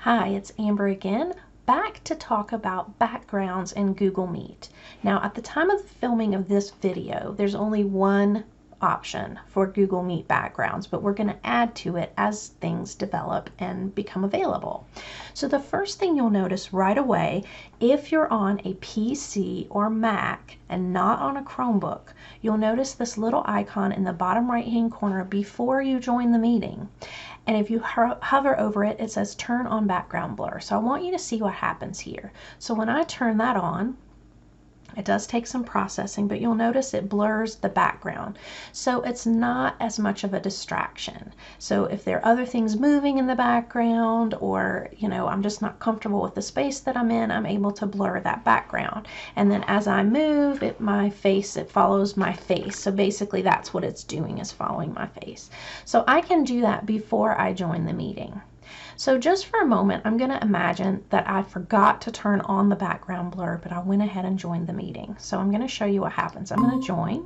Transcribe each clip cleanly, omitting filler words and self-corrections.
Hi, it's Amber again, back to talk about backgrounds in Google Meet. Now, at the time of the filming of this video, there's only one option for Google Meet backgrounds, but we're going to add to it as things develop and become available. So the first thing you'll notice right away, if you're on a PC or Mac and not on a Chromebook, you'll notice this little icon in the bottom right-hand corner before you join the meeting. And if you hover over it, it says turn on background blur. So I want you to see what happens here. So when I turn that on, it does take some processing, but you'll notice it blurs the background. So it's not as much of a distraction. So if there are other things moving in the background, or I'm just not comfortable with the space that I'm in, I'm able to blur that background. And then as I move, it follows my face. So basically that's what it's doing, is following my face. So I can do that before I join the meeting. So just for a moment, I'm going to imagine that I forgot to turn on the background blur, but I went ahead and joined the meeting. So I'm going to show you what happens. I'm going to join.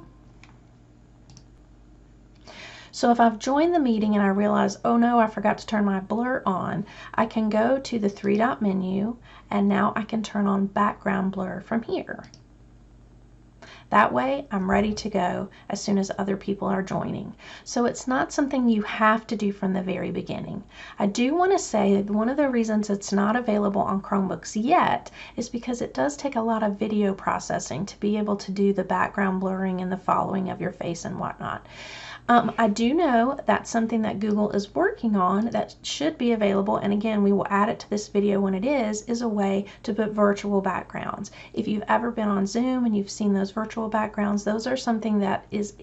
So if I've joined the meeting and I realize, oh no, I forgot to turn my blur on, I can go to the three-dot menu, and now I can turn on background blur from here. That way, I'm ready to go as soon as other people are joining. So it's not something you have to do from the very beginning. I do want to say that one of the reasons it's not available on Chromebooks yet is because it does take a lot of video processing to be able to do the background blurring and the following of your face and whatnot. I do know that's something that Google is working on that should be available, and again, we will add it to this video when it is a way to put virtual backgrounds. If you've ever been on Zoom and you've seen those virtual backgrounds, those are something that is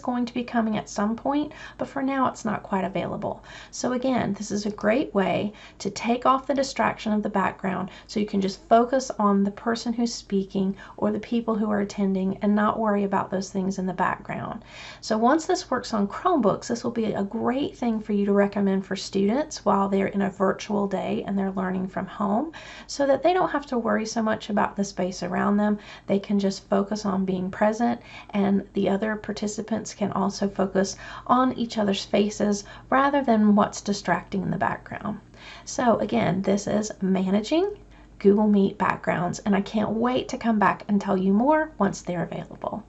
going to be coming at some point, but for now it's not quite available. So again, this is a great way to take off the distraction of the background so you can just focus on the person who's speaking or the people who are attending and not worry about those things in the background. So once this works on Chromebooks, this will be a great thing for you to recommend for students while they're in a virtual day and they're learning from home, so that they don't have to worry so much about the space around them. They can just focus on being present, and the other participants can also focus on each other's faces rather than what's distracting in the background. So again, this is managing Google Meet backgrounds, and I can't wait to come back and tell you more once they're available.